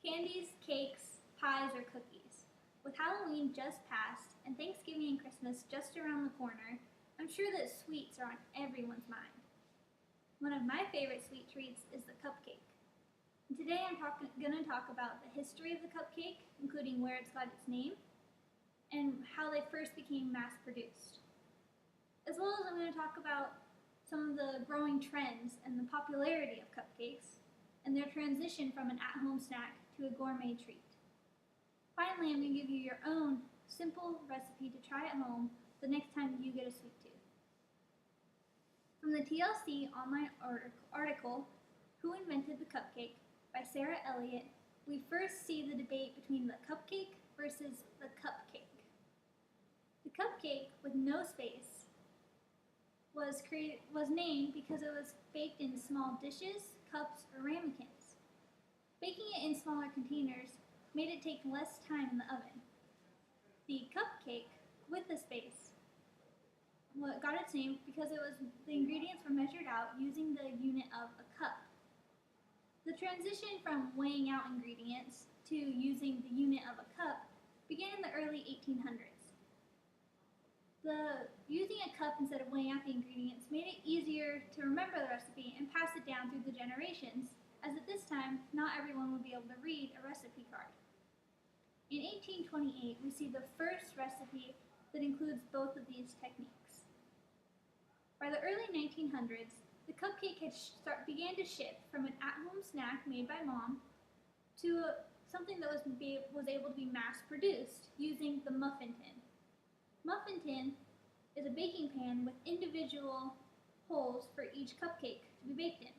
Candies, cakes, pies, or cookies. With Halloween just passed and Thanksgiving and Christmas just around the corner, I'm sure that sweets are on everyone's mind. One of my favorite sweet treats is the cupcake. And today I'm going to talk about the history of the cupcake, including where it's got its name, and how they first became mass-produced. As well as I'm going to talk about some of the growing trends and the popularity of cupcakes, and their transition from an at-home snack to a gourmet treat. Finally, I'm going to give you your own simple recipe to try at home the next time you get a sweet tooth. From the TLC online article, Who Invented the Cupcake by Sarah Elliott, we first see the debate between the cupcake versus the cupcake. The cupcake with no space was named because it was baked in small dishes, cups, or ramekins. Baking it in smaller containers made it take less time in the oven. The cupcake with the space got its name because the ingredients were measured out using the unit of a cup. The transition from weighing out ingredients to using the unit of a cup began in the early 1800s. Using a cup instead of weighing out the ingredients made it easier to remember the recipe and pass it down through the generations, as at this time, not everyone would be able to read a recipe card. In 1828, we see the first recipe that includes both of these techniques. By the early 1900s, the cupcake began to shift from an at-home snack made by mom to something that was able to be mass-produced using the muffin tin. Muffin tin is a baking pan with individual holes for each cupcake to be baked in.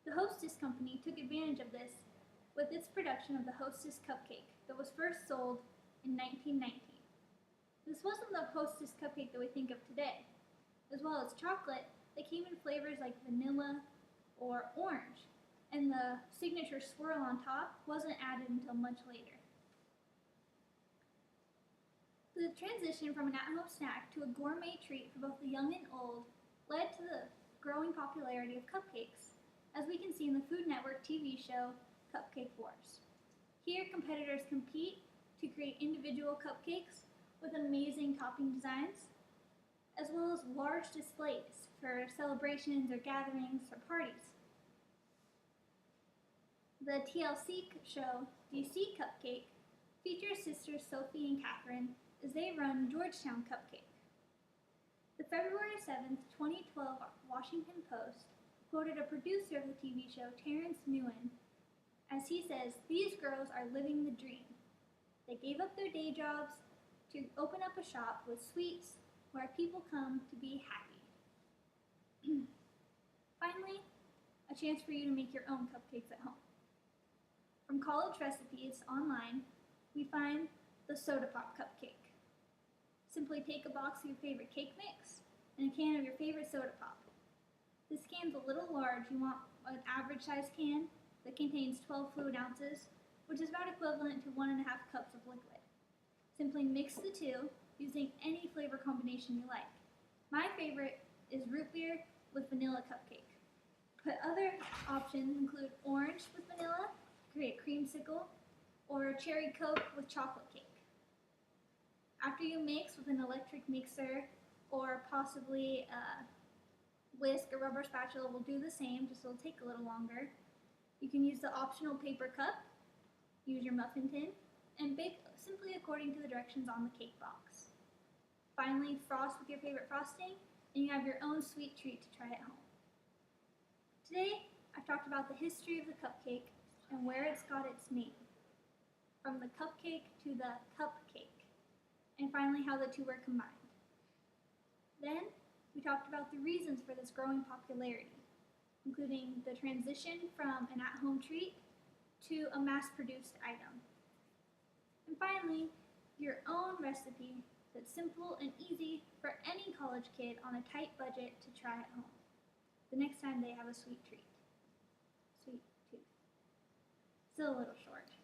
The Hostess Company took advantage of this with its production of the Hostess cupcake that was first sold in 1919. This wasn't the Hostess cupcake that we think of today. As well as chocolate, they came in flavors like vanilla or orange, and the signature swirl on top wasn't added until much later. The transition from an at-home snack to a gourmet treat for both the young and old led to the growing popularity of cupcakes, as we can see in the Food Network TV show Cupcake Wars. Here, competitors compete to create individual cupcakes with amazing topping designs, as well as large displays for celebrations or gatherings or parties. The TLC show DC Cupcake features sisters Sophie and Catherine as they run Georgetown Cupcake. The February 7th, 2012 Washington Post quoted a producer of the TV show, Terrence Nguyen, as he says, "These girls are living the dream. They gave up their day jobs to open up a shop with sweets where people come to be happy." Finally, a chance for you to make your own cupcakes at home. From college recipes online, we find the soda pop cupcake. Simply take a box of your favorite cake mix and a can of your favorite soda pop. This can's a little large. You want an average size can that contains 12 fluid ounces, which is about equivalent to 1.5 cups of liquid. Simply mix the two using any flavor combination you like. My favorite is root beer with vanilla cupcake. But other options include orange with vanilla, create creamsicle, or cherry coke with chocolate cake. After you mix with an electric mixer or possibly a whisk or rubber spatula will do the same, just it'll take a little longer. You can use the optional paper cup, use your muffin tin, and bake simply according to the directions on the cake box. Finally, frost with your favorite frosting, and you have your own sweet treat to try at home. Today, I've talked about the history of the cupcake and where it's got its name, from the cupcake to the cupcake, and finally how the two were combined. Then, we talked about the reasons for this growing popularity, including the transition from an at-home treat to a mass-produced item. And finally, your own recipe that's simple and easy for any college kid on a tight budget to try at home the next time they have a sweet treat. Sweet tooth. Still a little short.